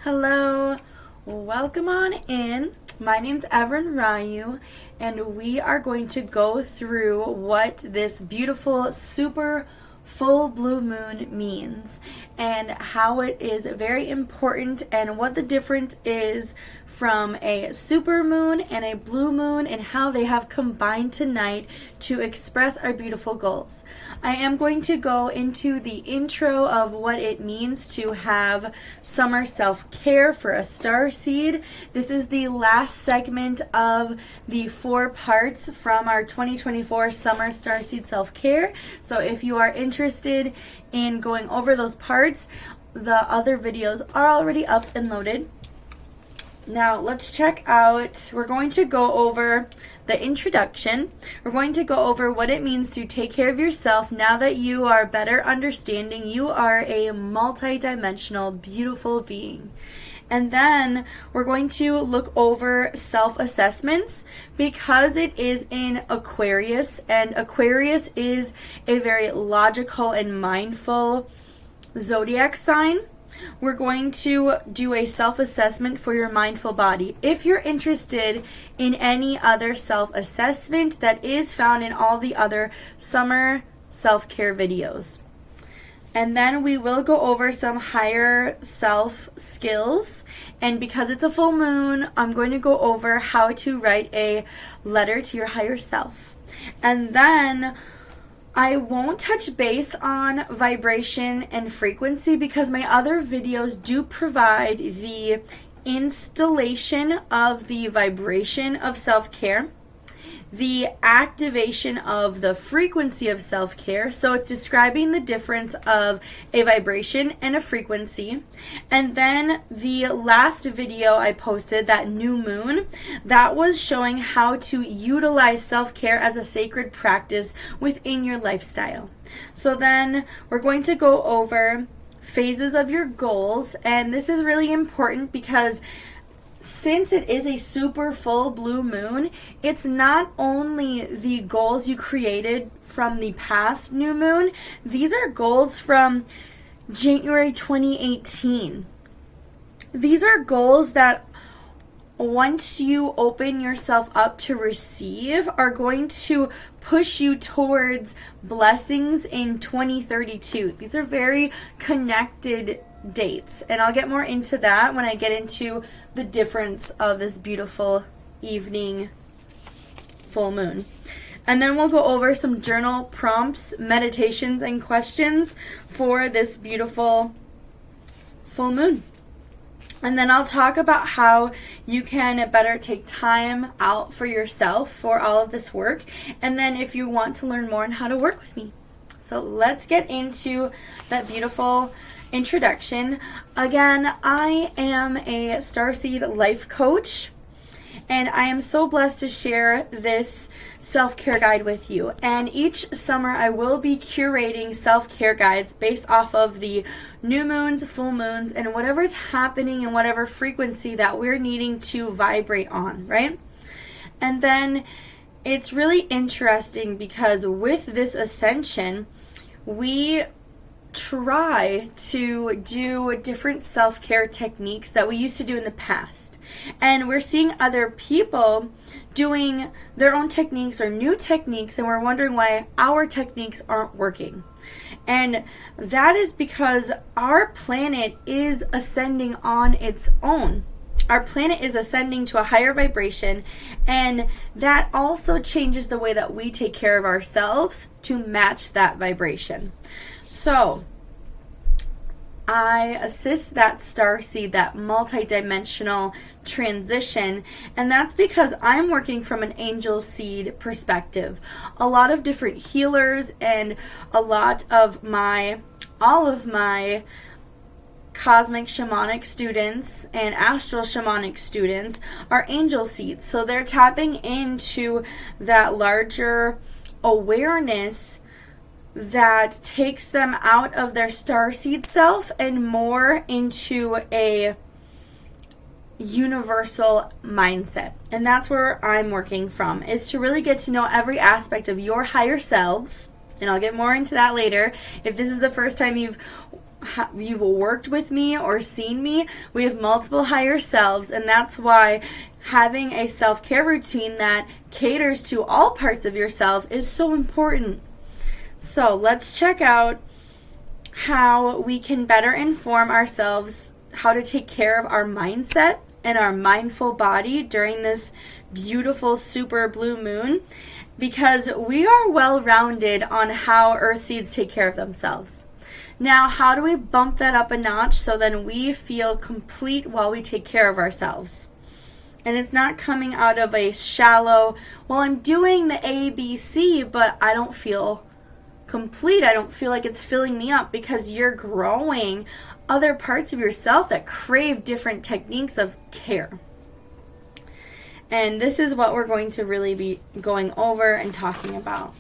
Hello, welcome on in. My name's Evren Ryu, and we are going to go through what this beautiful super full blue moon means and how it is very important and what the difference is from a super moon and a blue moon and how they have combined tonight to express our beautiful goals. I am going to go into the intro of what it means to have summer self-care for a starseed. This is the last segment of the 4 parts from our 2024 summer starseed self-care. So if you are interested in going over those parts, the other videos are already up and loaded. Now let's check out, we're going to go over the introduction. We're going to go over what it means to take care of yourself now that you are better understanding you are a multi-dimensional, beautiful being. And then we're going to look over self-assessments because it is in Aquarius, and Aquarius is a very logical and mindful zodiac sign. We're going to do a self-assessment for your mindful body. If you're interested in any other self-assessment, that is found in all the other summer self-care videos. And then we will go over some higher self skills. And because it's a full moon, I'm going to go over how to write a letter to your higher self. And then I won't touch base on vibration and frequency because my other videos do provide the installation of the vibration of self-care, the activation of the frequency of self-care. So it's describing the difference of a vibration and a frequency. And then the last video I posted, that new moon, that was showing how to utilize self-care as a sacred practice within your lifestyle. So then we're going to go over phases of your goals. And this is really important because since it is a super full blue moon, it's not only the goals you created from the past new moon, these are goals from January 2018. These are goals that once you open yourself up to receive are going to push you towards blessings in 2032. These are very connected dates, and I'll get more into that when I get into the difference of this beautiful evening full moon. And then we'll go over some journal prompts, meditations, and questions for this beautiful full moon. And then I'll talk about how you can better take time out for yourself for all of this work. And then if you want to learn more on how to work with me. So let's get into that beautiful introduction. Again, I am a Starseed life coach, and I am so blessed to share this self-care guide with you. And each summer I will be curating self-care guides based off of the new moons, full moons, and whatever's happening and whatever frequency that we're needing to vibrate on, right? And then it's really interesting because with this ascension, we try to do different self-care techniques that we used to do in the past. And we're seeing other people doing their own techniques or new techniques, and we're wondering why our techniques aren't working. And that is because our planet is ascending on its own. Our planet is ascending to a higher vibration, and that also changes the way that we take care of ourselves to match that vibration. So I assist that starseed, that multidimensional transition, and that's because I'm working from an angel seed perspective. A lot of different healers and all of my cosmic shamanic students and astral shamanic students are angel seeds. So they're tapping into that larger awareness that takes them out of their starseed self and more into a universal mindset. And that's where I'm working from, is to really get to know every aspect of your higher selves. And I'll get more into that later. If this is the first time you've you've worked with me or seen me, we have multiple higher selves, and that's why having a self-care routine that caters to all parts of yourself is so important. So let's check out how we can better inform ourselves how to take care of our mindset and our mindful body during this beautiful super blue moon, because we are well-rounded on how earth seeds take care of themselves. Now, how do we bump that up a notch so then we feel complete while we take care of ourselves? And it's not coming out of a shallow, well, I'm doing the ABC, but I don't feel complete. I don't feel like it's filling me up, because you're growing other parts of yourself that crave different techniques of care. And this is what we're going to really be going over and talking about.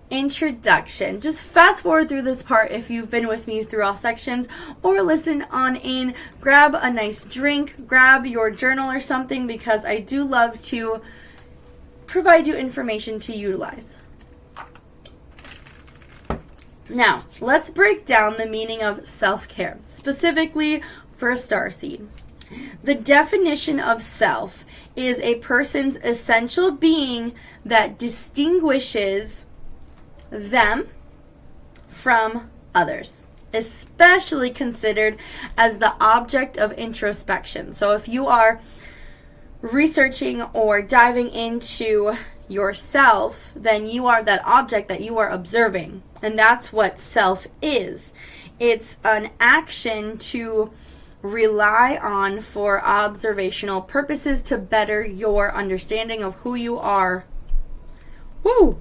Introduction. Just fast forward through this part if you've been with me through all sections, or listen on in. Grab a nice drink, grab your journal or something, because I do love to provide you information to utilize. Now, let's break down the meaning of self-care, specifically for a starseed. The definition of self is a person's essential being that distinguishes them from others, especially considered as the object of introspection. So if you are researching or diving into yourself, then you are that object that you are observing. And that's what self is. It's an action to rely on for observational purposes to better your understanding of who you are. Woo!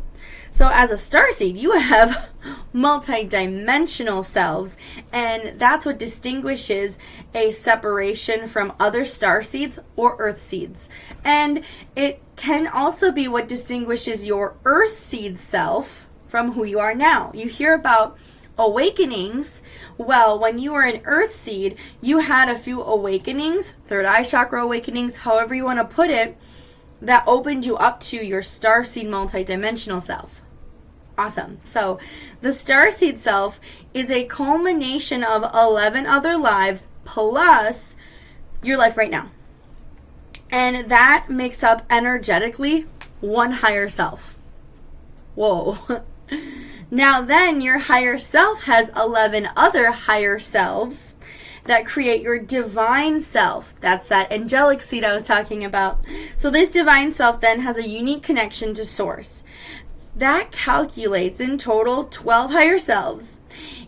So as a starseed, you have multi-dimensional selves, and that's what distinguishes a separation from other starseeds or earth seeds. And it can also be what distinguishes your earth seed self from who you are now. You hear about awakenings. Well, when you were an earth seed, you had a few awakenings, third eye chakra awakenings, however you want to put it, that opened you up to your starseed multidimensional self. Awesome. So the starseed self is a culmination of 11 other lives plus your life right now. And that makes up energetically one higher self. Whoa. Now then, your higher self has 11 other higher selves that create your divine self. That's that angelic seed I was talking about. So this divine self then has a unique connection to source. That calculates in total 12 higher selves,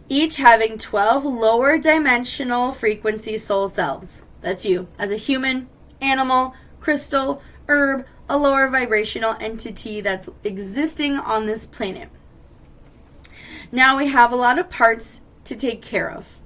each having 12 lower dimensional frequency soul selves. That's you as a human, animal, crystal, herb, a lower vibrational entity that's existing on this planet. Now we have a lot of parts to take care of.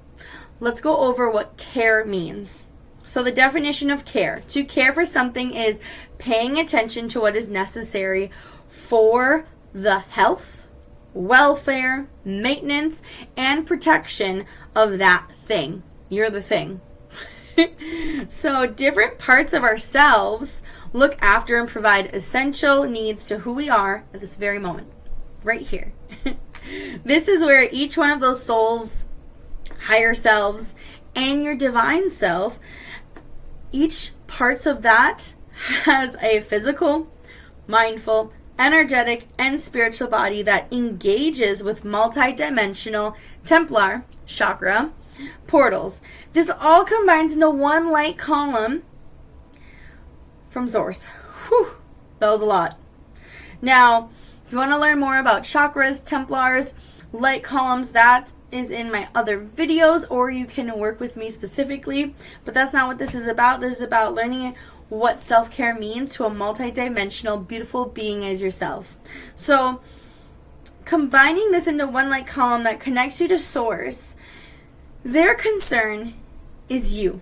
Let's go over what care means. So the definition of care. To care for something is paying attention to what is necessary for the health, welfare, maintenance, and protection of that thing. You're the thing. So different parts of ourselves look after and provide essential needs to who we are at this very moment. Right here. This is where each one of those souls, higher selves, and your divine self, each parts of that has a physical, mindful, energetic, and spiritual body that engages with multidimensional Templar chakra portals. This all combines into one light column from source. Whew, that was a lot. Now, if you want to learn more about chakras, Templars, light columns, that is in my other videos, or you can work with me specifically, but that's not what this is about. This is about learning what self-care means to a multi-dimensional, beautiful being as yourself. So, combining this into one light column that connects you to source, their concern is you.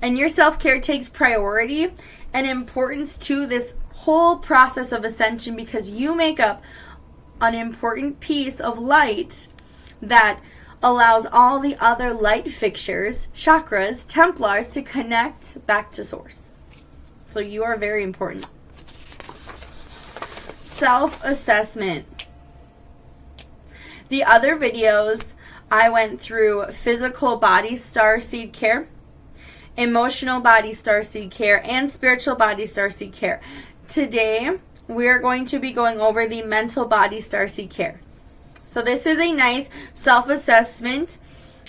And your self-care takes priority and importance to this whole process of ascension, because you make up an important piece of light that allows all the other light fixtures, chakras, Templars to connect back to source. So you are very important. Self-assessment. The other videos I went through physical body Starseed Care, emotional body Starseed Care, and spiritual body Starseed Care. Today, we're going to be going over the mental body Starseed Care. So this is a nice self-assessment.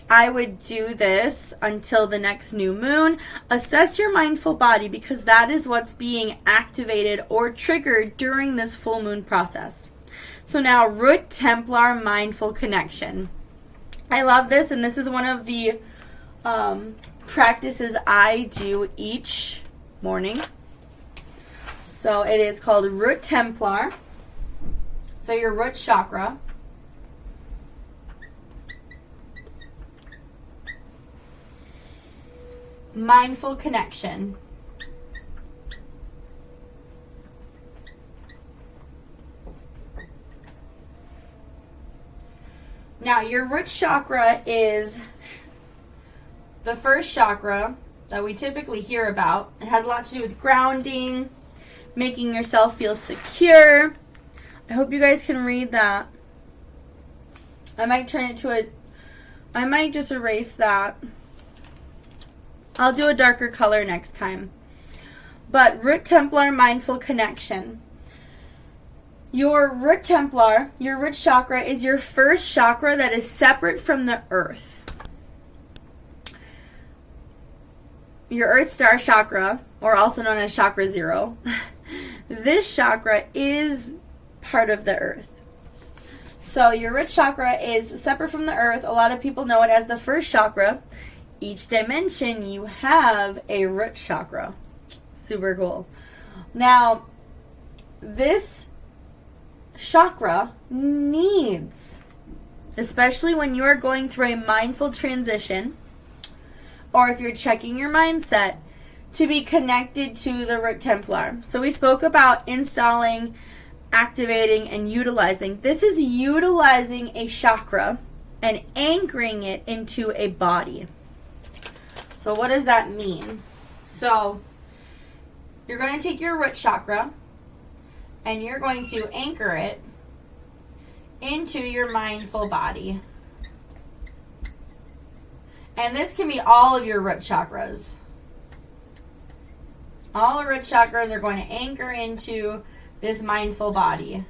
I would do this until the next new moon. Assess your mindful body, because that is what's being activated or triggered during this full moon process. So now, Root Templar Mindful Connection. I love this, and this is one of the practices I do each morning. So it is called Root Templar. So your root chakra. Mindful connection. Now, your root chakra is the first chakra that we typically hear about. It has a lot to do with grounding, making yourself feel secure. I hope you guys can read that. I might just erase that. I'll do a darker color next time. But Root Templar Mindful Connection. Your Root Templar, your root chakra, is your first chakra that is separate from the earth. Your Earth Star chakra, or also known as Chakra 0, this chakra is part of the earth. So your root chakra is separate from the earth. A lot of people know it as the first chakra. Each dimension, you have a root chakra. Super cool. Now, this chakra needs, especially when you're going through a mindful transition, or if you're checking your mindset, to be connected to the Root Templar. So we spoke about installing, activating, and utilizing. This is utilizing a chakra and anchoring it into a body. So what does that mean? So you're going to take your root chakra and you're going to anchor it into your mindful body. And this can be all of your root chakras. All the root chakras are going to anchor into this mindful body.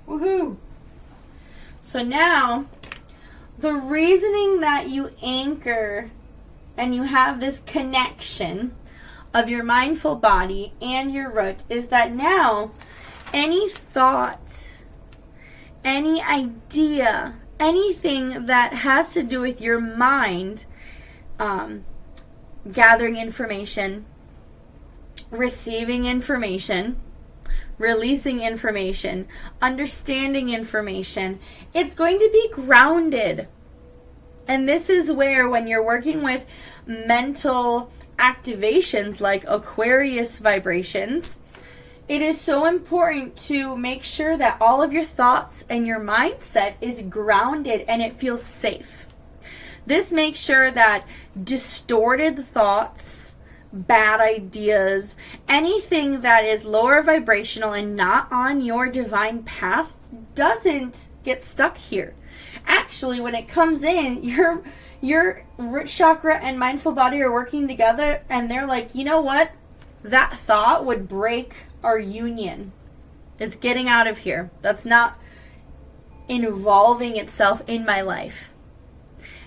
Woohoo! So now, the reasoning that you anchor and you have this connection of your mindful body and your root is that now any thought, any idea, anything that has to do with your mind, gathering information, receiving information, releasing information, understanding information, it's going to be grounded. And this is where, when you're working with mental activations like Aquarius vibrations, it is so important to make sure that all of your thoughts and your mindset is grounded and it feels safe. This makes sure that distorted thoughts, bad ideas, anything that is lower vibrational and not on your divine path doesn't get stuck here. Actually, when it comes in, your root chakra and mindful body are working together and they're like, you know what? That thought would break our union. It's getting out of here. That's not involving itself in my life.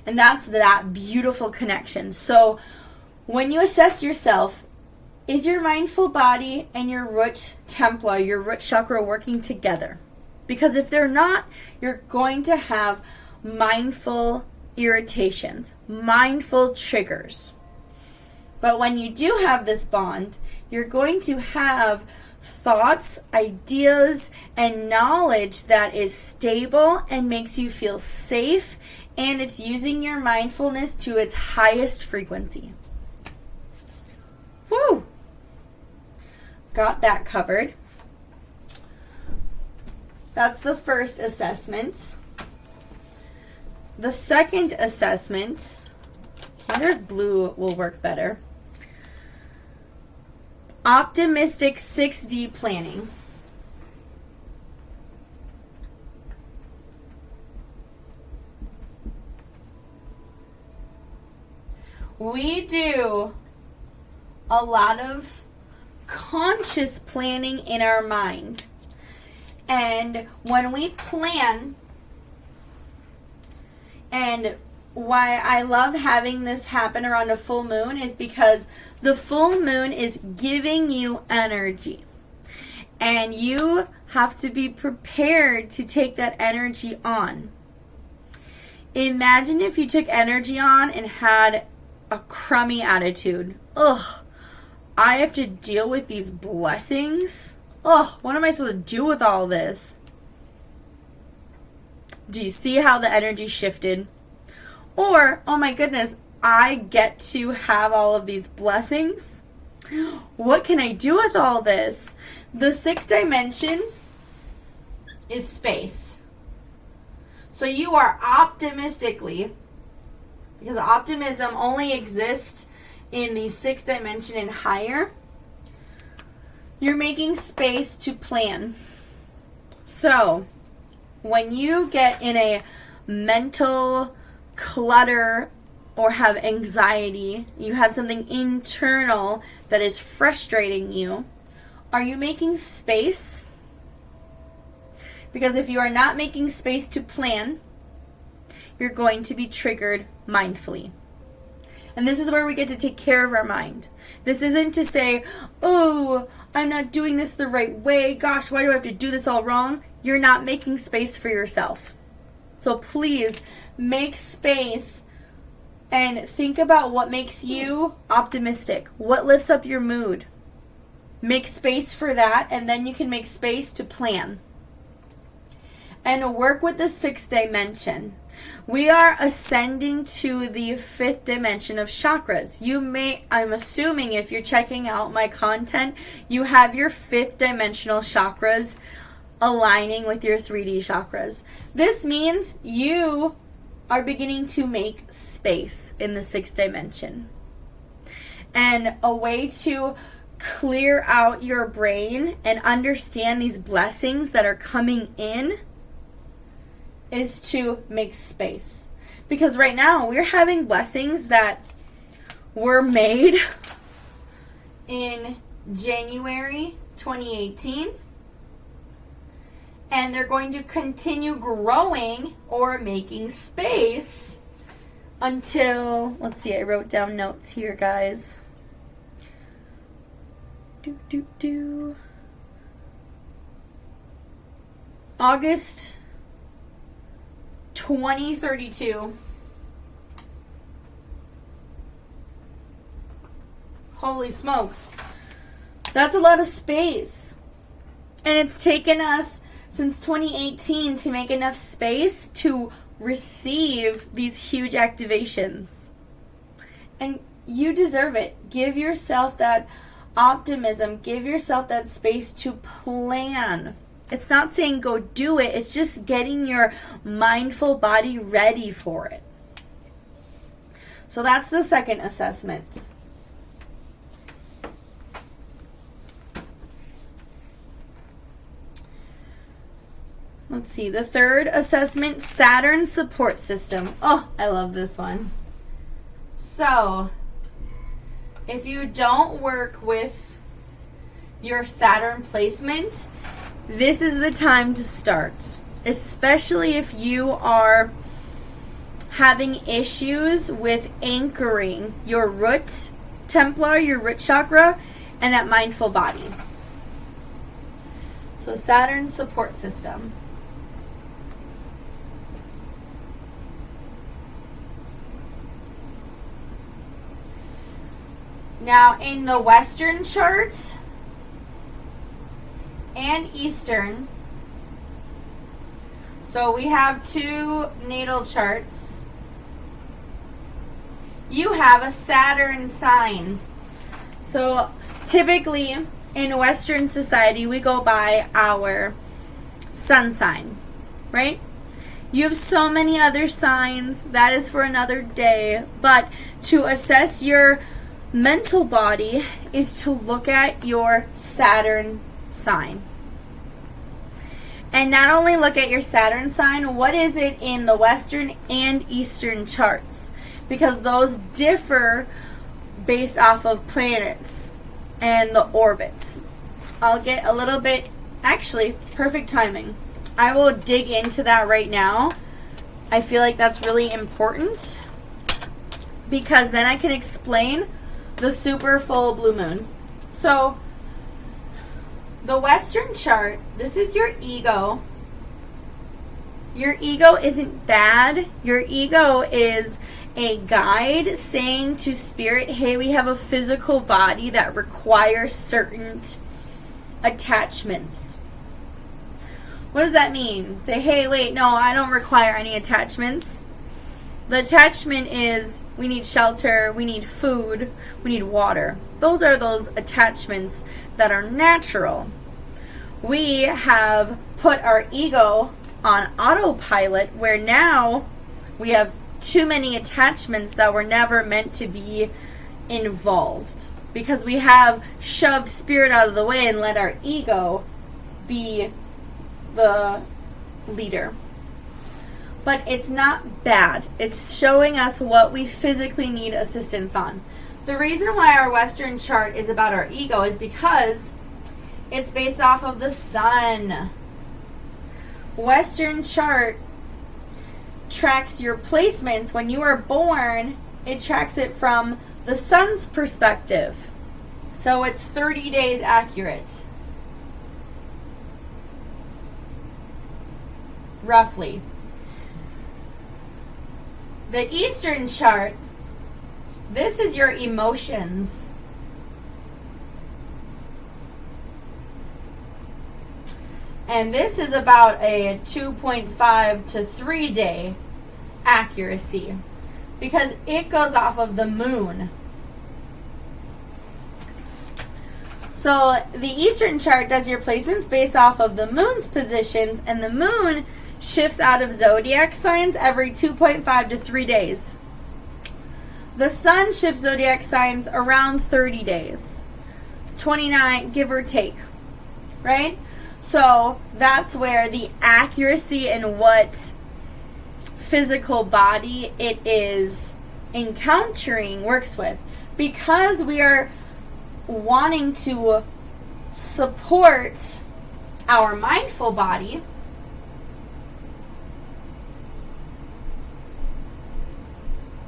And that's that beautiful connection. So when you assess yourself, is your mindful body and your root templar, your root chakra, working together? Because if they're not, you're going to have mindful irritations, mindful triggers. But when you do have this bond, you're going to have thoughts, ideas, and knowledge that is stable and makes you feel safe, and it's using your mindfulness to its highest frequency. Woo! Got that covered. That's the first assessment. The second assessment, I wonder if blue will work better. Optimistic 6D planning. we do a lot of conscious planning in our mind. And when we plan, and why I love having this happen around a full moon is because the full moon is giving you energy. And you have to be prepared to take that energy on. Imagine if you took energy on and had a crummy attitude. Ugh, I have to deal with these blessings. Ugh, what am I supposed to do with all this? Do you see how the energy shifted? Or, oh my goodness, I get to have all of these blessings. What can I do with all this? The sixth dimension is space. So you are optimistically, because optimism only exists in the sixth dimension and higher, you're making space to plan. So when you get in a mental clutter or have anxiety, you have something internal that is frustrating you, are you making space? Because if you are not making space to plan, you're going to be triggered mindfully. And this is where we get to take care of our mind. This isn't to say, oh, I'm not doing this the right way. Gosh, why do I have to do this all wrong? You're not making space for yourself. So please make space and think about what makes you optimistic. What lifts up your mood? Make space for that, and then you can make space to plan. And work with the sixth dimension. We are ascending to the fifth dimension of chakras. I'm assuming if you're checking out my content, you have your fifth dimensional chakras aligning with your 3D chakras. This means you are beginning to make space in the sixth dimension. And a way to clear out your brain and understand these blessings that are coming in is to make space. Because right now we're having blessings that were made in January 2018, and they're going to continue growing or making space until, let's see, I wrote down notes here, guys. August 2032. Holy smokes. That's a lot of space. And it's taken us since 2018 to make enough space to receive these huge activations. And you deserve it. Give yourself that optimism. Give yourself that space to plan. It's not saying go do it. It's just getting your mindful body ready for it. So that's the second assessment. Let's see. The third assessment, Saturn support system. Oh, I love this one. So, if you don't work with your Saturn placement, this is the time to start, especially if you are having issues with anchoring your root templar, your root chakra, and that mindful body. So Saturn support system. Now in the Western chart and Eastern, so we have two natal charts. You have a Saturn sign. So typically in Western society we go by our sun sign, right? You have so many other signs, that is for another day, but to assess your mental body is to look at your Saturn sign. And not only look at your Saturn sign, what is it in the Western and Eastern charts? because those differ based off of planets and the orbits. I'll get a little bit, actually, perfect timing. I will dig into that right now. I feel like that's really important because then I can explain the super full blue moon. So, the Western chart, this is your ego. Your ego isn't bad. Your ego is a guide saying to spirit, hey, we have a physical body that requires certain attachments. What does that mean? Say, hey, wait, no, I don't require any attachments. The attachment is we need shelter, we need food, we need water. Those are those attachments that are natural. We have put our ego on autopilot where now we have too many attachments that were never meant to be involved because we have shoved spirit out of the way and let our ego be the leader. But it's not bad. It's showing us what we physically need assistance on. The reason why our Western chart is about our ego is because it's based off of the sun. Western chart tracks your placements. When you are born, it tracks it from the sun's perspective. So it's 30 days accurate. Roughly. The Eastern chart, this is your emotions. And this is about a 2.5 to 3 day accuracy because it goes off of the moon. So the Eastern chart does your placements based off of the moon's positions, and the moon shifts out of zodiac signs every 2.5 to 3 days. The sun shifts zodiac signs around 30 days. 29, give or take. Right? So that's where the accuracy in what physical body it is encountering works with. Because we are wanting to support our mindful body,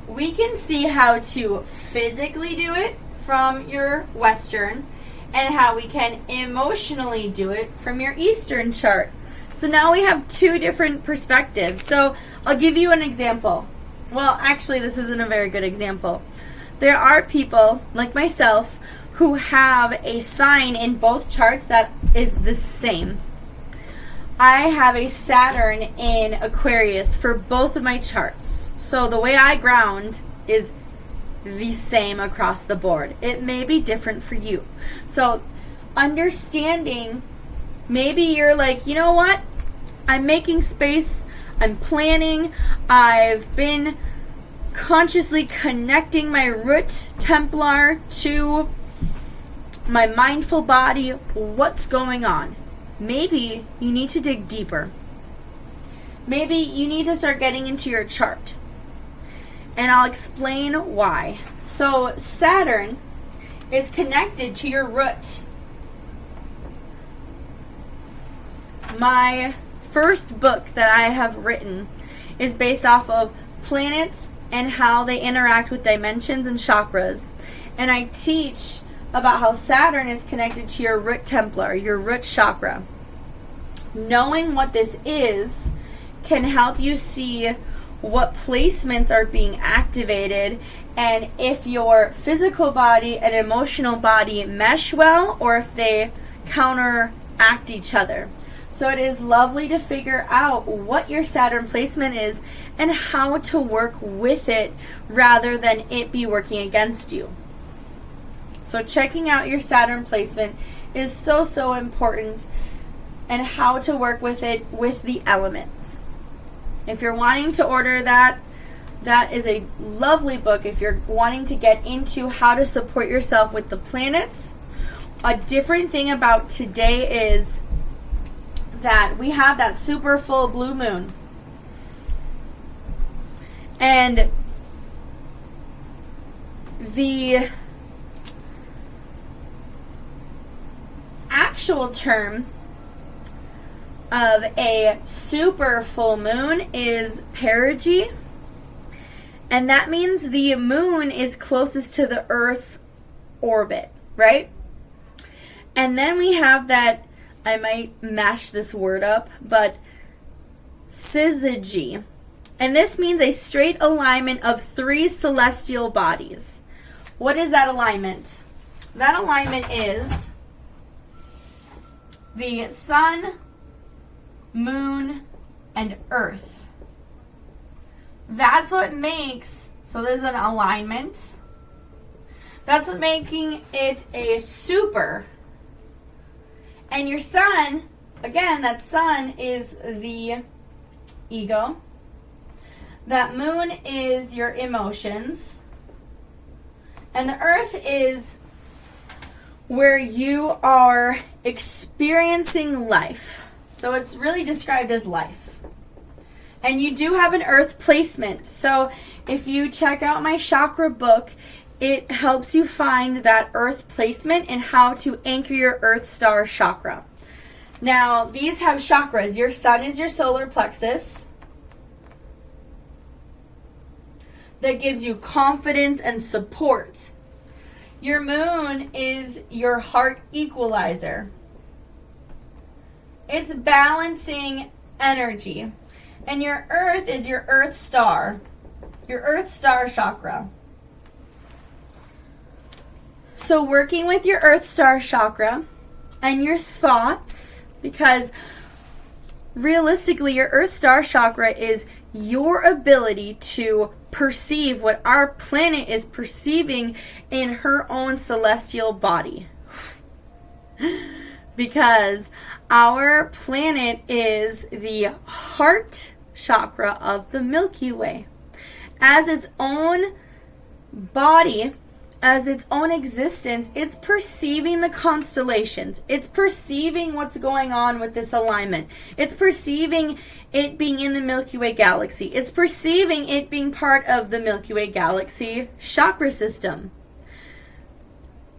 we can see how to physically do it from your Western and how we can emotionally do it from your Eastern chart. So now we have two different perspectives. So I'll give you an example. Well, actually, this isn't a very good example. There are people, like myself, who have a sign in both charts that is the same. I have a Saturn in Aquarius for both of my charts. So the way I ground is the same across the board. It may be different for you. So understanding, maybe you're like, you know what? I'm making space. I'm planning. I've been consciously connecting my root Templar to my mindful body. What's going on? Maybe you need to dig deeper. Maybe you need to start getting into your chart. And I'll explain why. So Saturn is connected to your root. My first book that I have written is based off of planets and how they interact with dimensions and chakras. And I teach about how Saturn is connected to your root Templar, your root chakra. Knowing what this is can help you see what placements are being activated and if your physical body and emotional body mesh well or if they counteract each other. So it is lovely to figure out what your Saturn placement is and how to work with it rather than it be working against you. So checking out your Saturn placement is so important, and how to work with it with the elements. If you're wanting to order that, that is a lovely book if you're wanting to get into how to support yourself with the planets. A different thing about today is that we have that super full blue moon. And the actual term of a super full moon is perigee, and that means the moon is closest to the Earth's orbit, right? And then we have that, I might mash this word up, but syzygy. And this means a straight alignment of 3 celestial bodies. What is that alignment? That alignment is the sun, moon, and earth. That's what makes, so there's an alignment. That's what making it a super. And your sun, again, that sun is the ego. That moon is your emotions. And the earth is where you are experiencing life. So it's really described as life. And you do have an earth placement. So if you check out my chakra book, it helps you find that earth placement and how to anchor your earth star chakra. Now, these have chakras. Your sun is your solar plexus. That gives you confidence and support. Your moon is your heart equalizer. It's balancing energy. And your earth is your earth star chakra. So working with your earth star chakra and your thoughts, because realistically your earth star chakra is your ability to perceive what our planet is perceiving in her own celestial body. Because our planet is the heart chakra of the Milky Way. As its own body, as its own existence, it's perceiving the constellations. It's perceiving what's going on with this alignment. It's perceiving it being in the Milky Way galaxy. It's perceiving it being part of the Milky Way galaxy chakra system.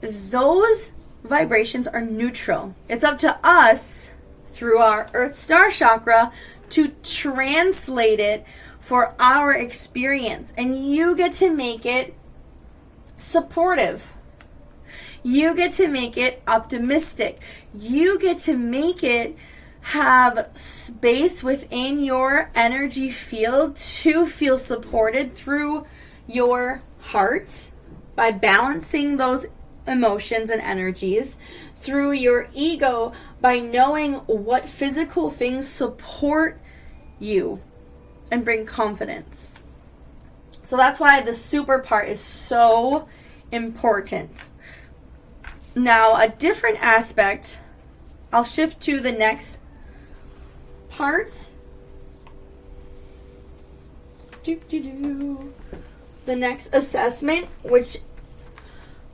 Those vibrations are neutral. It's up to us, through our Earth Star chakra, to translate it for our experience. And you get to make it supportive. You get to make it optimistic. You get to make it have space within your energy field to feel supported through your heart by balancing those emotions and energies, through your ego by knowing what physical things support you and bring confidence. So that's why the super part is so important. Now, a different aspect, I'll shift to the next part. The next assessment, which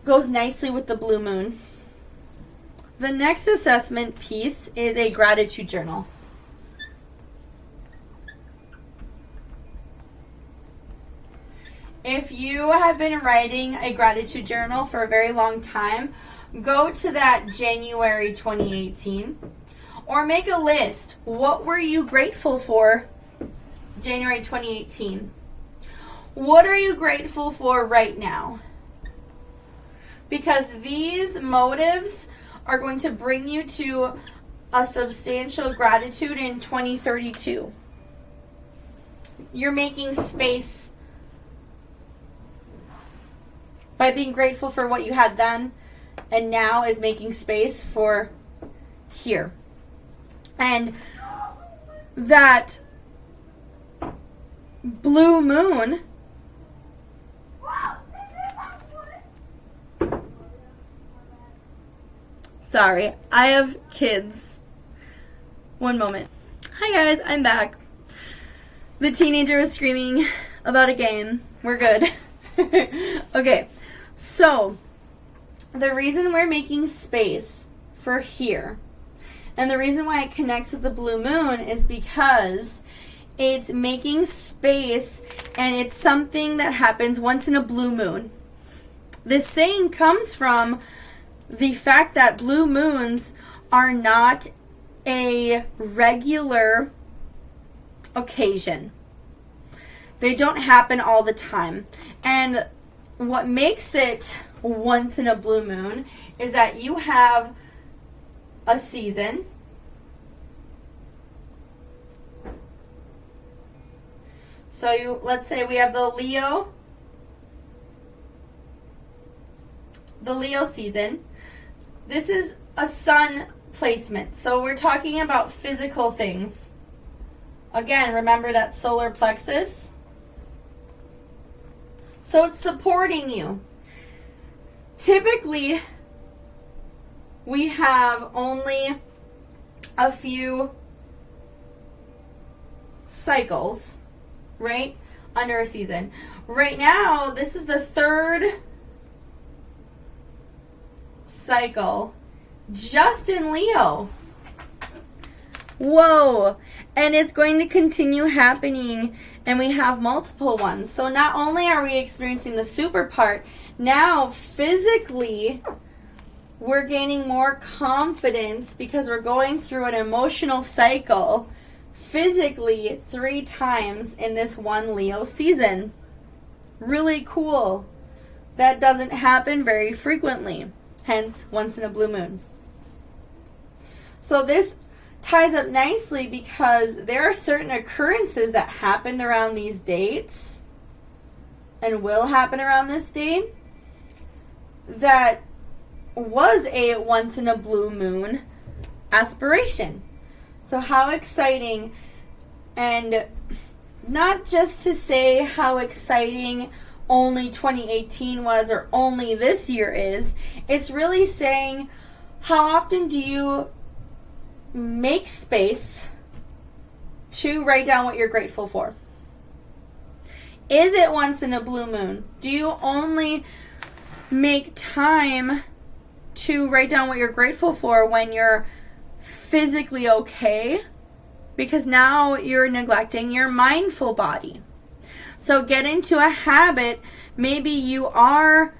goes nicely with the blue moon. The next assessment piece is a gratitude journal. If you have been writing a gratitude journal for a very long time, go to that January 2018 or make a list. What were you grateful for January 2018? What are you grateful for right now? Because these motives are going to bring you to a substantial gratitude in 2032. You're making space by being grateful for what you had then, and now is making space for here. And that blue moon sorry, I have kids. One moment. Hi guys, I'm back. The teenager was screaming about a game. We're good. Okay, so the reason we're making space for here, and the reason why it connects with the blue moon, is because it's making space, and it's something that happens once in a blue moon. This saying comes from the fact that blue moons are not a regular occasion. They don't happen all the time. And what makes it once in a blue moon is that you have a season. So let's say we have the Leo season. This is a sun placement. So we're talking about physical things. Again, remember that solar plexus? So it's supporting you. Typically, we have only a few cycles, right, under a season. Right now, this is the third cycle just in Leo. Whoa! And it's going to continue happening, and we have multiple ones. So not only are we experiencing the super part, now physically we're gaining more confidence because we're going through an emotional cycle physically 3 times in this one Leo season. Really cool. That doesn't happen very frequently. Hence, once in a blue moon. So this ties up nicely because there are certain occurrences that happened around these dates and will happen around this date that was a once in a blue moon aspiration. So how exciting, and not just to say how exciting only 2018 was or only this year is, it's really saying how often do you make space to write down what you're grateful for? Is it once in a blue moon? Do you only make time to write down what you're grateful for when you're physically okay? Because now you're neglecting your mindful body. So get into a habit. Maybe you are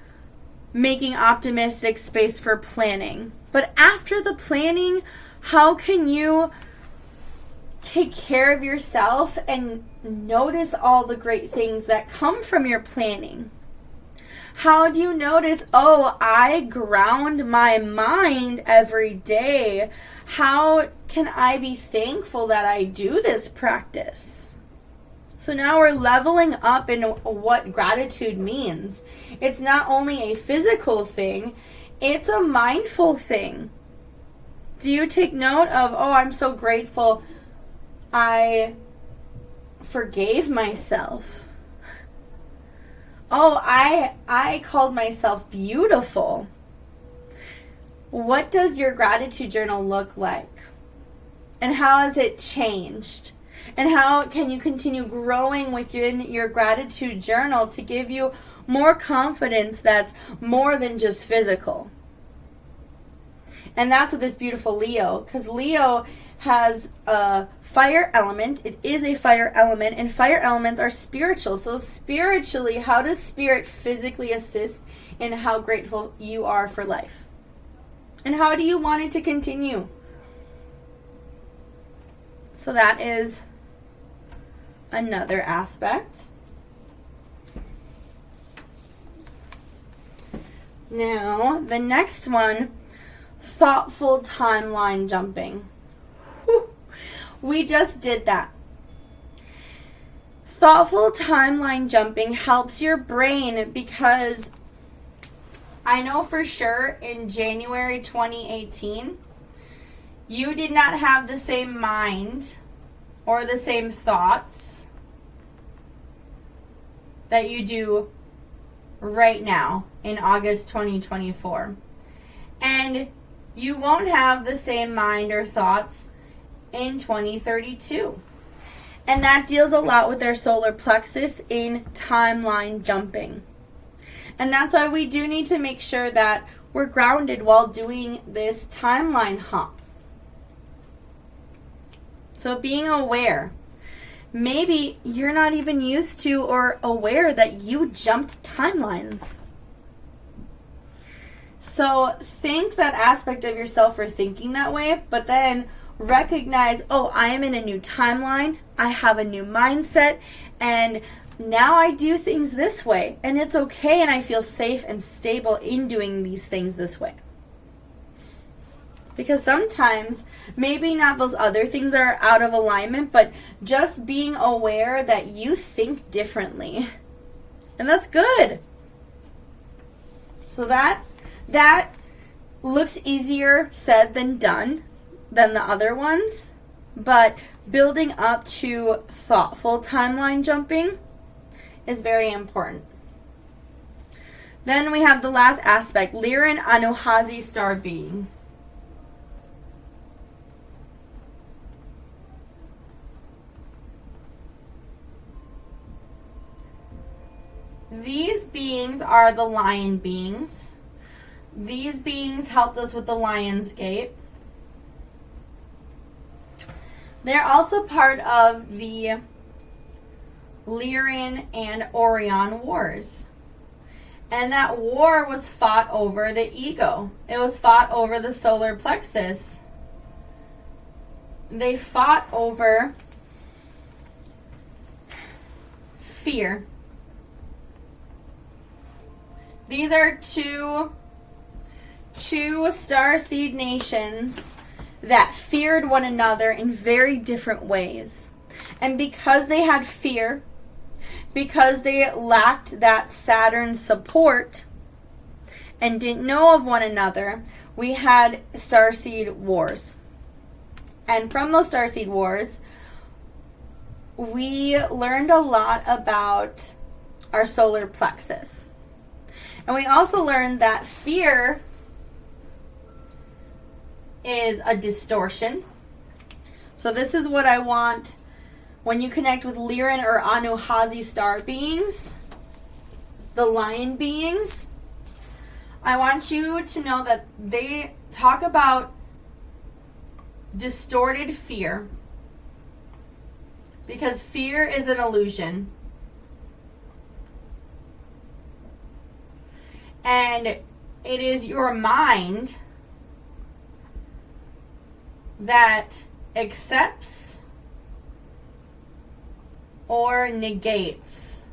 making optimistic space for planning. But after the planning, how can you take care of yourself and notice all the great things that come from your planning? How do you notice, oh, I ground my mind every day. How can I be thankful that I do this practice? So now we're leveling up in what gratitude means. It's not only a physical thing, it's a mindful thing. Do you take note of, oh, I'm so grateful I forgave myself? Oh, I called myself beautiful. What does your gratitude journal look like? And how has it changed? And how can you continue growing within your gratitude journal to give you more confidence that's more than just physical? And that's what this beautiful Leo, because Leo has a fire element. It is a fire element, and fire elements are spiritual. So spiritually, how does spirit physically assist in how grateful you are for life? And how do you want it to continue? So that is another aspect. Now, the next one, thoughtful timeline jumping. Whew. We just did that. Thoughtful timeline jumping helps your brain because I know for sure in January 2018, you did not have the same mind or the same thoughts that you do right now in August 2024. And you won't have the same mind or thoughts in 2032. And that deals a lot with our solar plexus in timeline jumping. And that's why we do need to make sure that we're grounded while doing this timeline hop. So being aware. Maybe you're not even used to or aware that you jumped timelines. So thank that aspect of yourself for thinking that way, but then recognize, oh, I am in a new timeline, I have a new mindset, and now I do things this way, and it's okay, and I feel safe and stable in doing these things this way. Because sometimes, maybe not those other things are out of alignment, but just being aware that you think differently. And that's good. So that looks easier said than done than the other ones. But building up to thoughtful timeline jumping is very important. Then we have the last aspect, Lyran Anuhazi star being. These beings are the lion beings. These beings helped us with the Lion's Gate. They're also part of the Lyran and Orion wars. And that war was fought over the ego. It was fought over the solar plexus. They fought over fear. These are two starseed nations that feared one another in very different ways. And because they had fear, because they lacked that Saturn support and didn't know of one another, we had starseed wars. And from those starseed wars, we learned a lot about our solar plexus. And we also learned that fear is a distortion. So this is what I want when you connect with Lyran or Anuhazi star beings, the lion beings. I want you to know that they talk about distorted fear, because fear is an illusion. And it is your mind that accepts or negates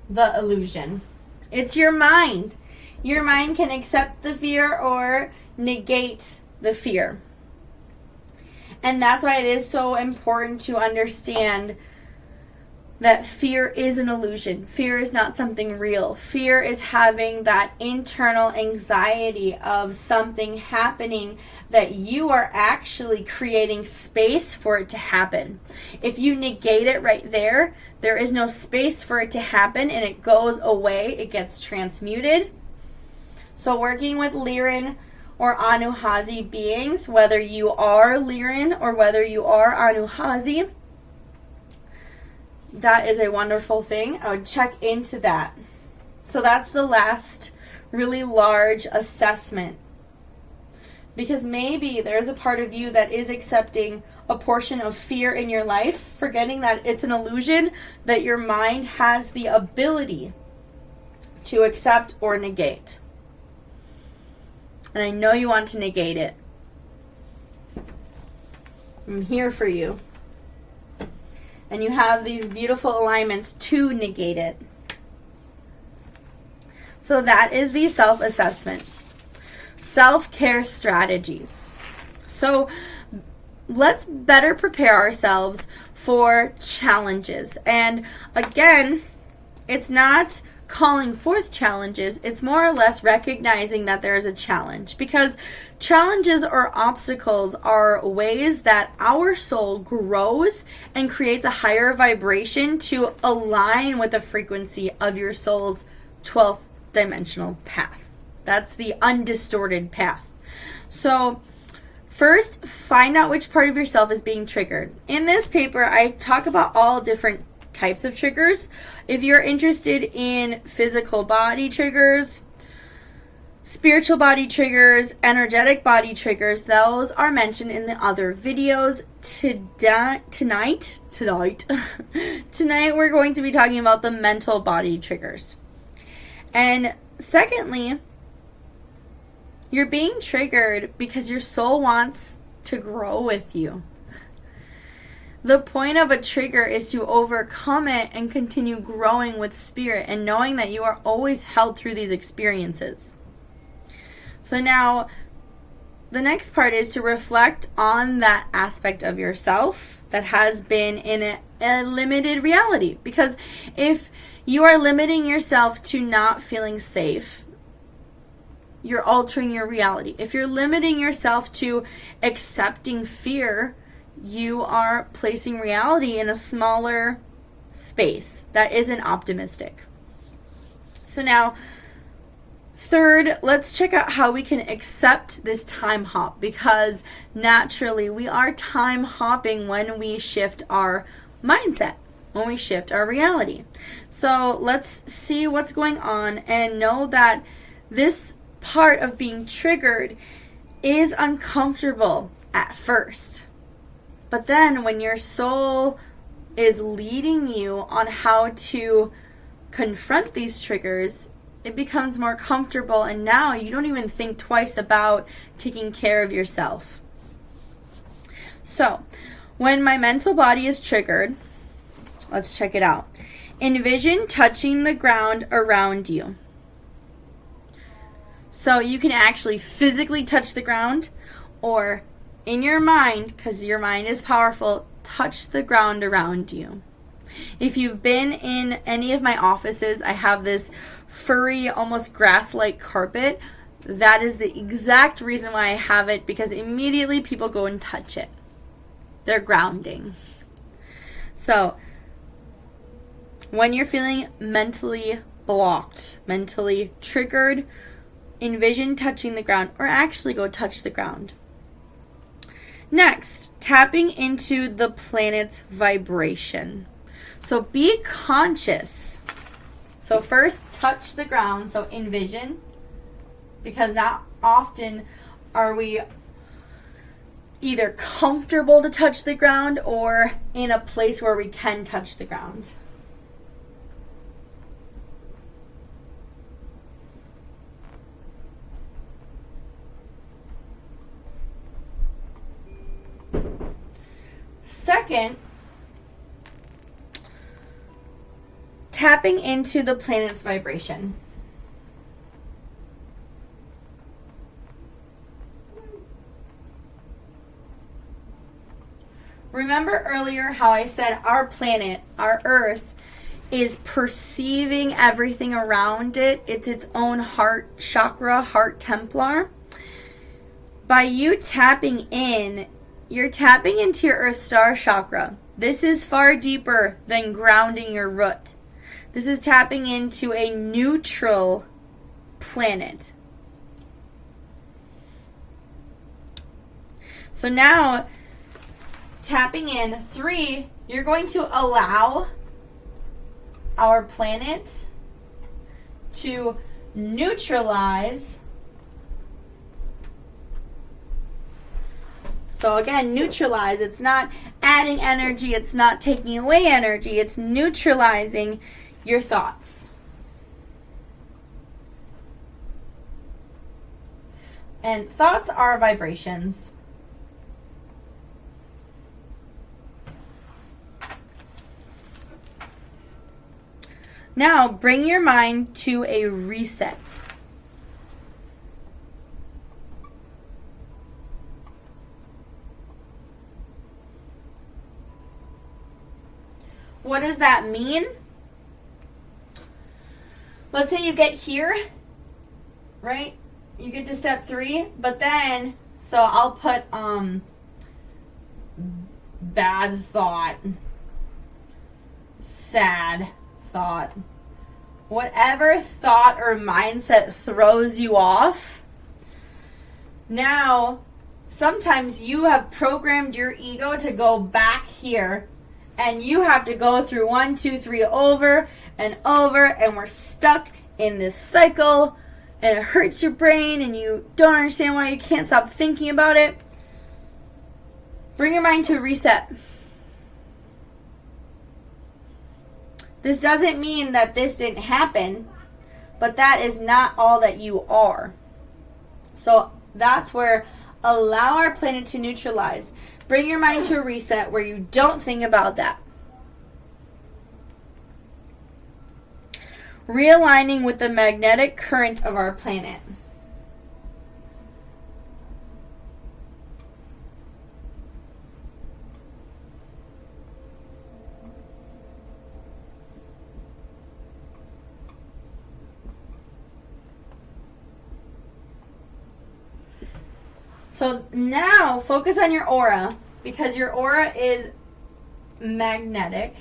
the illusion. It's your mind. Your mind can accept the fear or negate the fear. And that's why it is so important to understand that fear is an illusion. Fear is not something real. Fear is having that internal anxiety of something happening that you are actually creating space for it to happen. If you negate it right there, there is no space for it to happen and it goes away. It gets transmuted. So working with Lyran or Anuhazi beings, whether you are Lyran or whether you are Anuhazi, that is a wonderful thing. I would check into that. So that's the last really large assessment. Because maybe there's a part of you that is accepting a portion of fear in your life, forgetting that it's an illusion, that your mind has the ability to accept or negate. And I know you want to negate it. I'm here for you. And you have these beautiful alignments to negate it. So that is the self-assessment. Self-care strategies. So let's better prepare ourselves for challenges. And again, it's not calling forth challenges. It's more or less recognizing that there is a challenge. Because challenges or obstacles are ways that our soul grows and creates a higher vibration to align with the frequency of your soul's 12th dimensional path. That's the undistorted path. So first, find out which part of yourself is being triggered. In this paper, I talk about all different types of triggers. If you're interested in physical body triggers, spiritual body triggers, energetic body triggers, those are mentioned in the other videos. Tonight, we're going to be talking about the mental body triggers. And secondly, You're being triggered because your soul wants to grow with you. The point of a trigger is to overcome it and continue growing with spirit and knowing that you are always held through these experiences. So now, the next part is to reflect on that aspect of yourself that has been in a limited reality. Because if you are limiting yourself to not feeling safe, you're altering your reality. If you're limiting yourself to accepting fear, you are placing reality in a smaller space that isn't optimistic. So now, third, let's check out how we can accept this time hop, because naturally we are time hopping when we shift our mindset, when we shift our reality. So let's see what's going on and know that this part of being triggered is uncomfortable at first. But then when your soul is leading you on how to confront these triggers, it becomes more comfortable, and now you don't even think twice about taking care of yourself. So, when my mental body is triggered, let's check it out. Envision touching the ground around you. So you can actually physically touch the ground, or in your mind, because your mind is powerful, touch the ground around you. If you've been in any of my offices, I have this furry, almost grass-like carpet. That is the exact reason why I have it, because immediately people go and touch it. They're grounding. So, when you're feeling mentally blocked, mentally triggered, envision touching the ground, or actually go touch the ground. Next, tapping into the planet's vibration. So be conscious. So first, touch the ground. So envision, because not often are we either comfortable to touch the ground or in a place where we can touch the ground. Second, tapping into the planet's vibration. Remember earlier how I said our planet, our Earth, is perceiving everything around it. It's its own heart chakra, heart Templar. By you tapping in, you're tapping into your Earth Star chakra. This is far deeper than grounding your root. This is tapping into a neutral planet. So now, tapping in, 3, you're going to allow our planet to neutralize. So again, neutralize. It's not adding energy. It's not taking away energy. It's neutralizing your thoughts. And thoughts are vibrations. Now, bring your mind to a reset. What does that mean? Let's say you get here, right? You get to step 3, but then, so I'll put bad thought, sad thought, whatever thought or mindset throws you off. Now, sometimes you have programmed your ego to go back here, and you have to go through 1, 2, 3 over and over, and we're stuck in this cycle, and it hurts your brain, and you don't understand why you can't stop thinking about it. Bring your mind to a reset. This doesn't mean that this didn't happen, but that is not all that you are. So that's where allow our planet to neutralize. Bring your mind to a reset where you don't think about that. Realigning with the magnetic current of our planet. So now focus on your aura, because your aura is magnetic.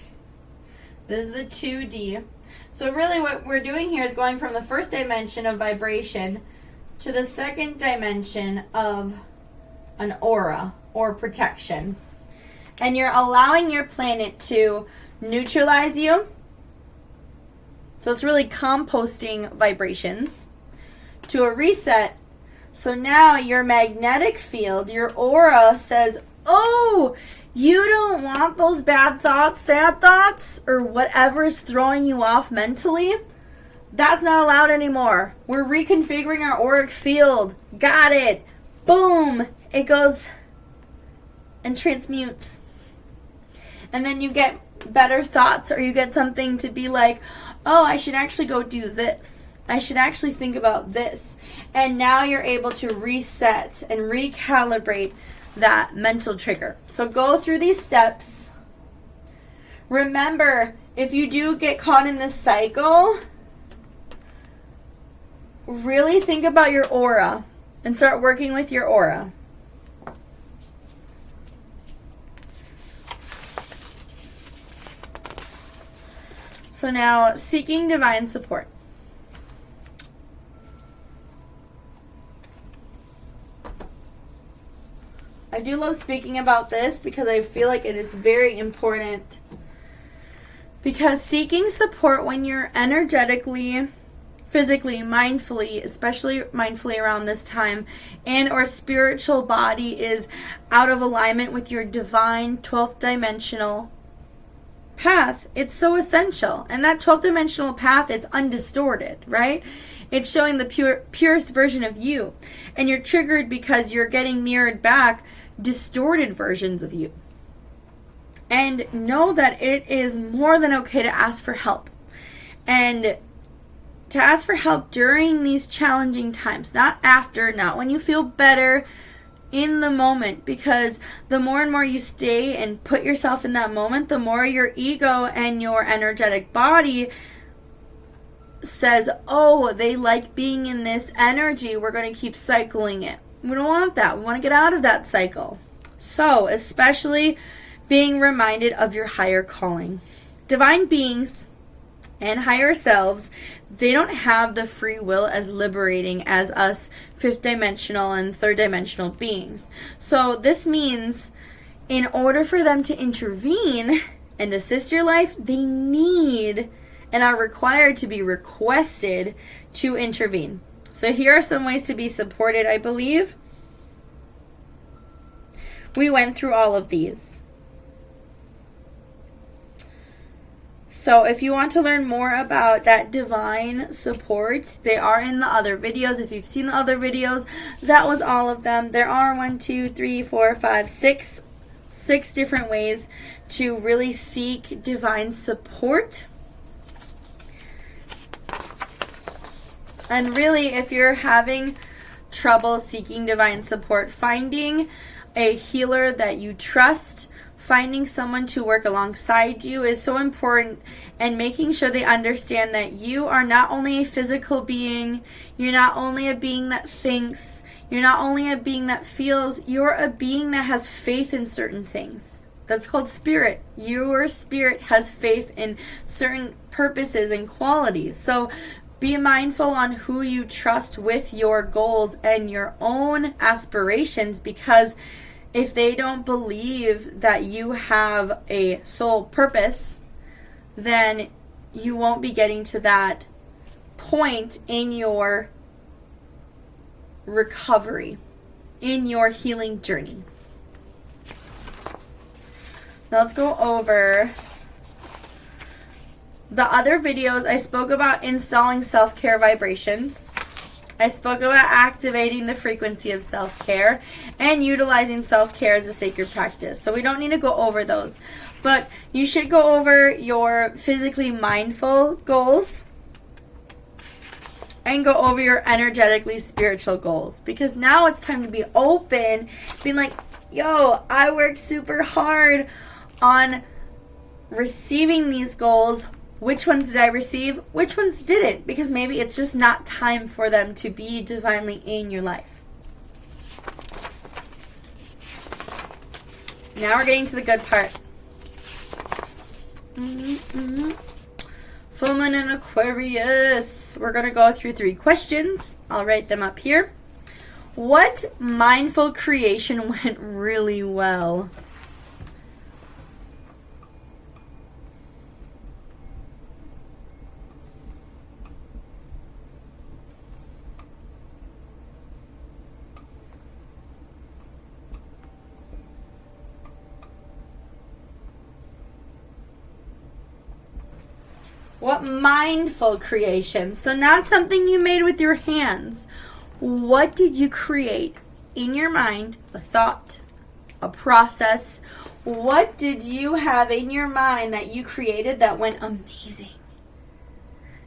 This is the 2D. So really what we're doing here is going from the first dimension of vibration to the second dimension of an aura or protection. And you're allowing your planet to neutralize you. So it's really composting vibrations to a reset. So now your magnetic field, your aura says, oh, you don't want those bad thoughts, sad thoughts, or whatever's throwing you off mentally. That's not allowed anymore. We're reconfiguring our auric field. Got it. Boom. It goes and transmutes. And then you get better thoughts, or you get something to be like, oh, I should actually go do this. I should actually think about this. And now you're able to reset and recalibrate that mental trigger. So go through these steps. Remember, if you do get caught in this cycle, really think about your aura and start working with your aura. So now, seeking divine support. I do love speaking about this because I feel like it is very important. Because seeking support when you're energetically, physically, mindfully, especially mindfully around this time, and or spiritual body is out of alignment with your divine 12th dimensional path, it's so essential. And that 12th dimensional path, it's undistorted, right? It's showing the purest version of you. And you're triggered because you're getting mirrored back distorted versions of you. And know that it is more than okay to ask for help. And to ask for help during these challenging times, not after, not when you feel better, in the moment. Because the more and more you stay and put yourself in that moment, the more your ego and your energetic body says, oh, they like being in this energy, we're going to keep cycling it. We don't want that. We want to get out of that cycle. So, especially being reminded of your higher calling. Divine beings and higher selves, they don't have the free will as liberating as us fifth dimensional and third dimensional beings. So this means in order for them to intervene and assist your life, they need and are required to be requested to intervene. So here are some ways to be supported, I believe. We went through all of these. So if you want to learn more about that divine support, they are in the other videos. If you've seen the other videos, that was all of them. There are 6 different ways to really seek divine support. And really, if you're having trouble seeking divine support, finding a healer that you trust, finding someone to work alongside you is so important, and making sure they understand that you are not only a physical being, you're not only a being that thinks, you're not only a being that feels, you're a being that has faith in certain things. That's called spirit. Your spirit has faith in certain purposes and qualities. So be mindful on who you trust with your goals and your own aspirations, because if they don't believe that you have a soul purpose, then you won't be getting to that point in your recovery, in your healing journey. Now let's go over the other videos. I spoke about installing self-care vibrations. I spoke about activating the frequency of self-care and utilizing self-care as a sacred practice. So we don't need to go over those. But you should go over your physically mindful goals and go over your energetically spiritual goals. Because now it's time to be open, being like, yo, I worked super hard on receiving these goals. Which ones did I receive? Which ones didn't? Because maybe it's just not time for them to be divinely in your life. Now we're getting to the good part. Full moon in Aquarius. We're going to go through 3 questions. I'll write them up here. What mindful creation went really well? What mindful creation? So not something you made with your hands. What did you create in your mind? A thought, a process. What did you have in your mind that you created that went amazing?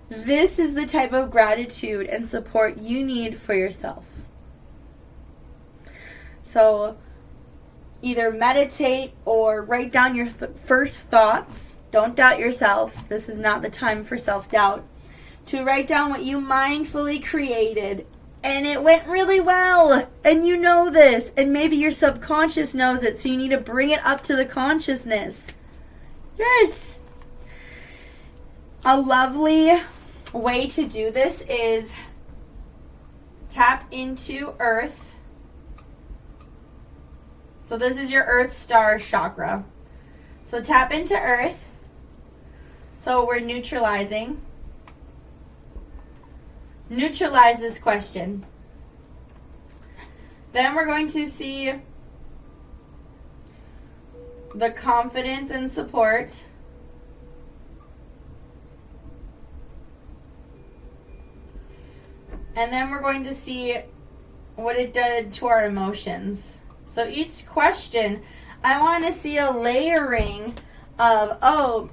This is the type of gratitude and support you need for yourself. So either meditate or write down your first thoughts. Don't doubt yourself. This is not the time for self-doubt. To write down what you mindfully created and it went really well. And you know this. And maybe your subconscious knows it. So you need to bring it up to the consciousness. Yes. A lovely way to do this is tap into Earth. So this is your Earth Star chakra. So tap into Earth. So we're neutralizing. Neutralize this question. Then we're going to see the confidence and support. And then we're going to see what it did to our emotions. So each question, I want to see a layering of,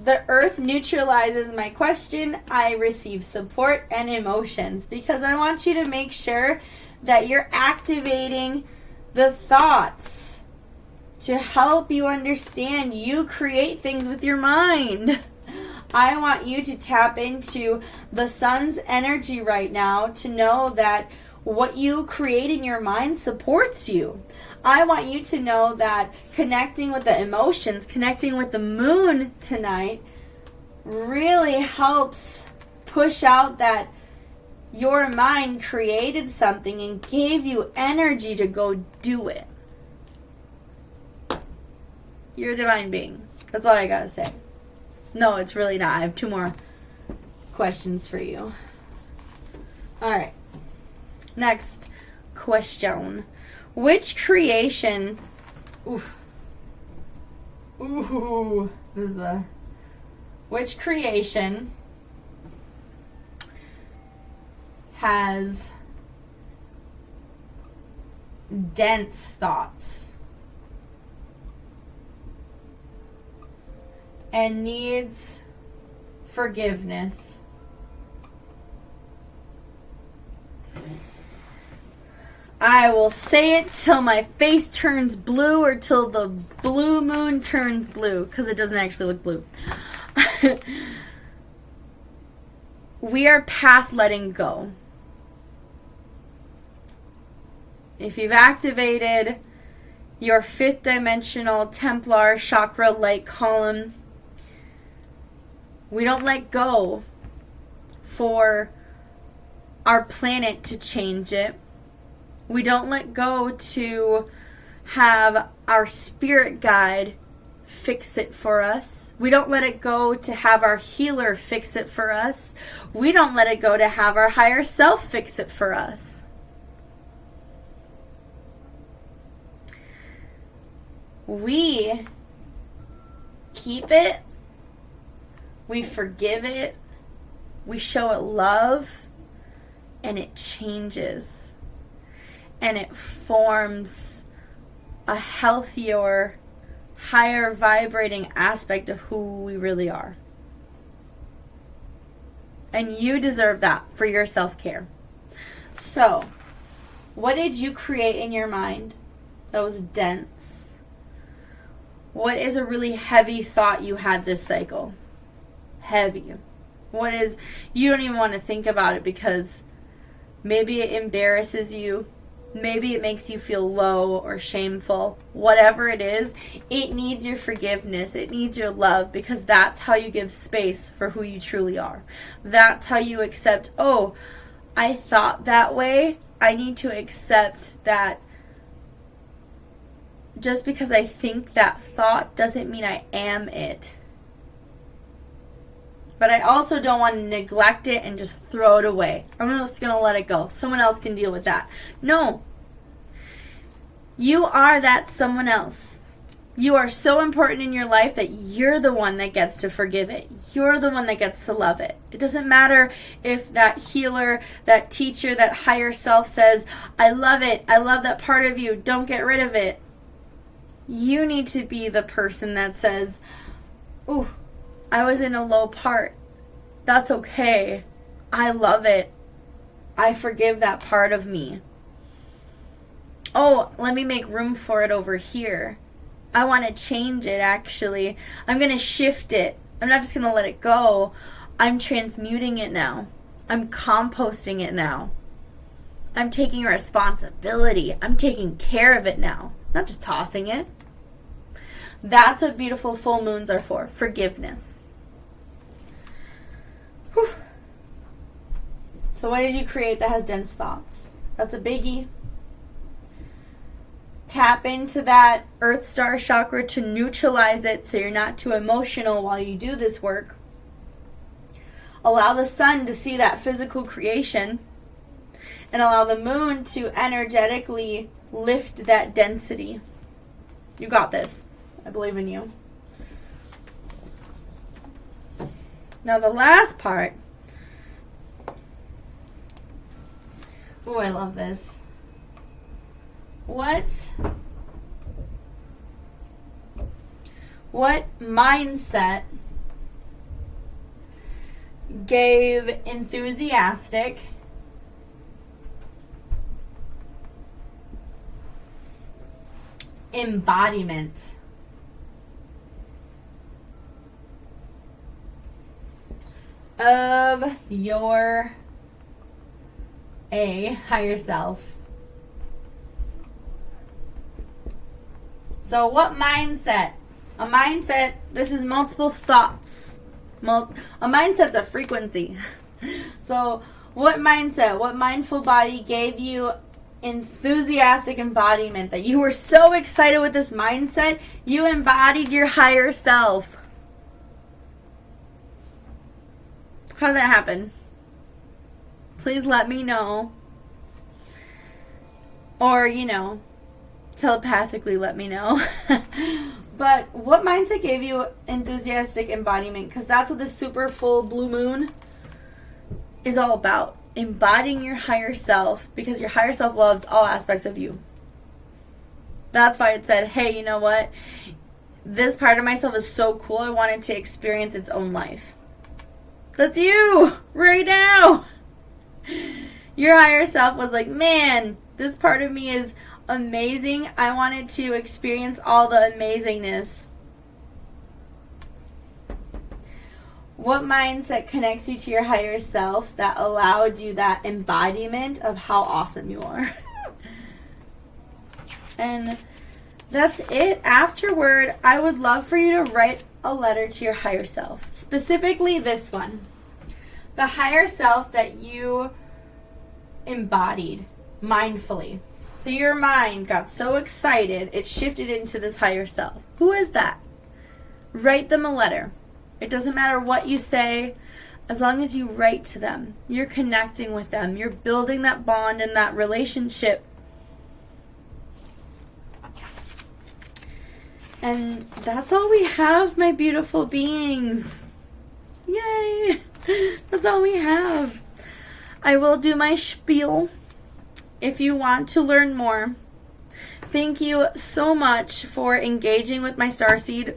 the earth neutralizes my question. I receive support and emotions, because I want you to make sure that you're activating the thoughts to help you understand you create things with your mind. I want you to tap into the sun's energy right now to know that what you create in your mind supports you. I want you to know that connecting with the emotions, connecting with the moon tonight really helps push out that your mind created something and gave you energy to go do it. You're a divine being. That's all I gotta say. No, it's really not. I have 2 more questions for you. Alright. Next question. Which creation... Which creation has dense thoughts and needs forgiveness? I will say it till my face turns blue or till the blue moon turns blue, because it doesn't actually look blue. We are past letting go. If you've activated your 5th dimensional Templar chakra light column, we don't let go for our planet to change it. We don't let go to have our spirit guide fix it for us. We don't let it go to have our healer fix it for us. We don't let it go to have our higher self fix it for us. We keep it. We forgive it. We show it love. and it changes. And it forms a healthier, higher vibrating aspect of who we really are. And you deserve that for your self-care. So, what did you create in your mind that was dense? What is a really heavy thought you had this cycle? Heavy. What is, you don't even want to think about it because maybe it embarrasses you. Maybe it makes you feel low or shameful. Whatever it is, it needs your forgiveness. It needs your love, because that's how you give space for who you truly are. That's how you accept, oh, I thought that way. I need to accept that just because I think that thought doesn't mean I am it. But I also don't want to neglect it and just throw it away. I'm just going to let it go. Someone else can deal with that. No. You are that someone else. You are so important in your life that you're the one that gets to forgive it. You're the one that gets to love it. It doesn't matter if that healer, that teacher, that higher self says, I love it. I love that part of you. Don't get rid of it. You need to be the person that says, ooh, I was in a low part. That's okay. I love it. I forgive that part of me. Oh, let me make room for it over here. I want to change it, actually. I'm going to shift it. I'm not just going to let it go. I'm transmuting it now. I'm composting it now. I'm taking responsibility. I'm taking care of it now. Not just tossing it. That's what beautiful full moons are for. Forgiveness. Whew. So what did you create that has dense thoughts? That's a biggie. Tap into that Earth Star chakra to neutralize it so you're not too emotional while you do this work. Allow the sun to see that physical creation. And allow the moon to energetically lift that density. You got this. I believe in you. Now the last part. Oh, I love this. What mindset gave enthusiastic embodiment of your higher self? So what mindset? A mindset, this is multiple thoughts. A mindset's a frequency. So what mindset, what mindful body gave you enthusiastic embodiment that you were so excited with this mindset, you embodied your higher self? How did that happen? Please let me know. Or, telepathically let me know. But what mindset gave you enthusiastic embodiment? Because that's what the super full blue moon is all about. Embodying your higher self, because your higher self loves all aspects of you. That's why it said, hey, you know what? This part of myself is so cool, I wanted to experience its own life. That's you right now. Your higher self was like, man, this part of me is amazing. I wanted to experience all the amazingness. What mindset connects you to your higher self that allowed you that embodiment of how awesome you are? And that's it. Afterward, I would love for you to write a letter to your higher self. Specifically this one. The higher self that you embodied mindfully. So your mind got so excited, it shifted into this higher self. Who is that? Write them a letter. It doesn't matter what you say, as long as you write to them. You're connecting with them. You're building that bond and that relationship. And that's all we have, my beautiful beings. Yay! That's all we have. I will do my spiel if you want to learn more. Thank you so much for engaging with my Starseed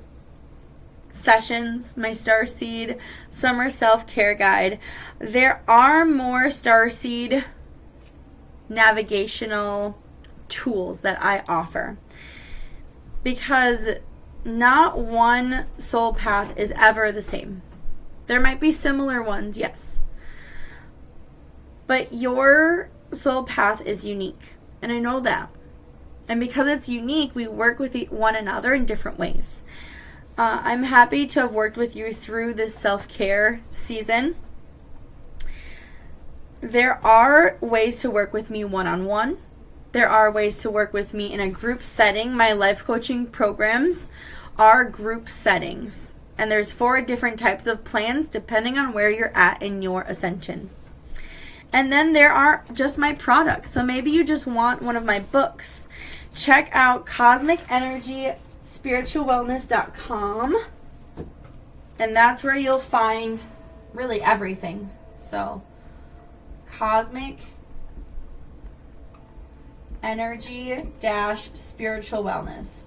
sessions, my Starseed Summer Self Care Guide. There are more Starseed navigational tools that I offer, because not one soul path is ever the same. There might be similar ones, yes, but your soul path is unique, and I know that. And because it's unique, we work with one another in different ways. I'm happy to have worked with you through this self-care season. There are ways to work with me one-on-one. There are ways to work with me in a group setting. My life coaching programs are group settings. And there's 4 different types of plans depending on where you're at in your ascension. And then there are just my products. So maybe you just want one of my books. Check out CosmicEnergySpiritualWellness.com, and that's where you'll find really everything. So Cosmic Energy-Spiritual Wellness.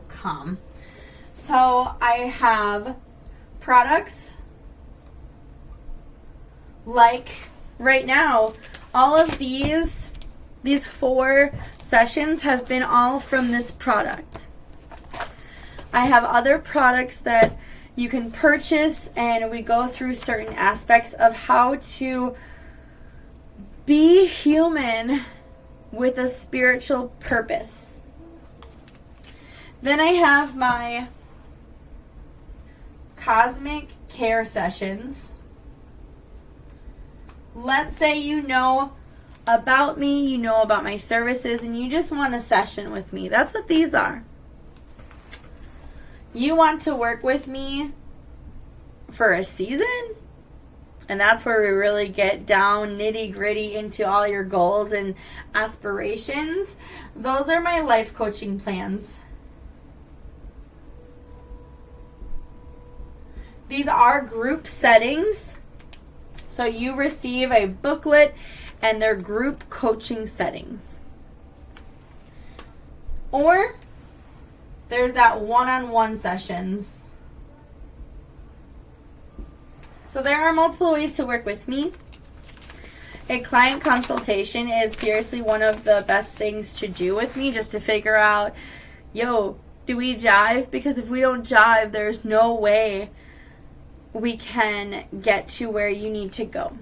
.com. So I have products like right now, all of these 4 sessions have been all from this product. I have other products that you can purchase, and we go through certain aspects of how to be human with a spiritual purpose. Then I have my Cosmic Care sessions. Let's say you know about me, you know about my services, and you just want a session with me. That's what these are. You want to work with me for a season? And that's where we really get down nitty-gritty into all your goals and aspirations. Those are my life coaching plans. These are group settings. So you receive a booklet, and they're group coaching settings. Or there's that one-on-one sessions. So there are multiple ways to work with me. A client consultation is seriously one of the best things to do with me, just to figure out, do we jive? Because if we don't jive, there's no way we can get to where you need to go.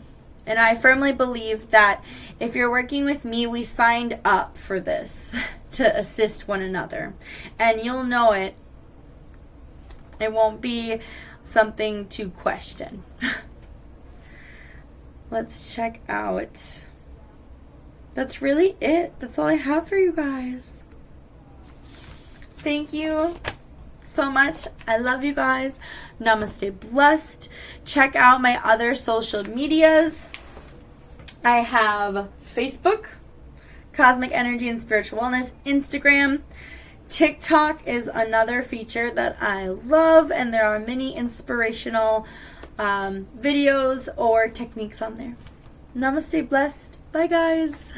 And I firmly believe that if you're working with me, we signed up for this to assist one another. And you'll know it. It won't be something to question. Let's check out. That's really it. That's all I have for you guys. Thank you so much. I love you guys. Namaste Blessed. Check out my other social medias. I have Facebook, Cosmic Energy and Spiritual Wellness, Instagram. TikTok is another feature that I love, and there are many inspirational videos or techniques on there. Namaste Blessed. Bye, guys.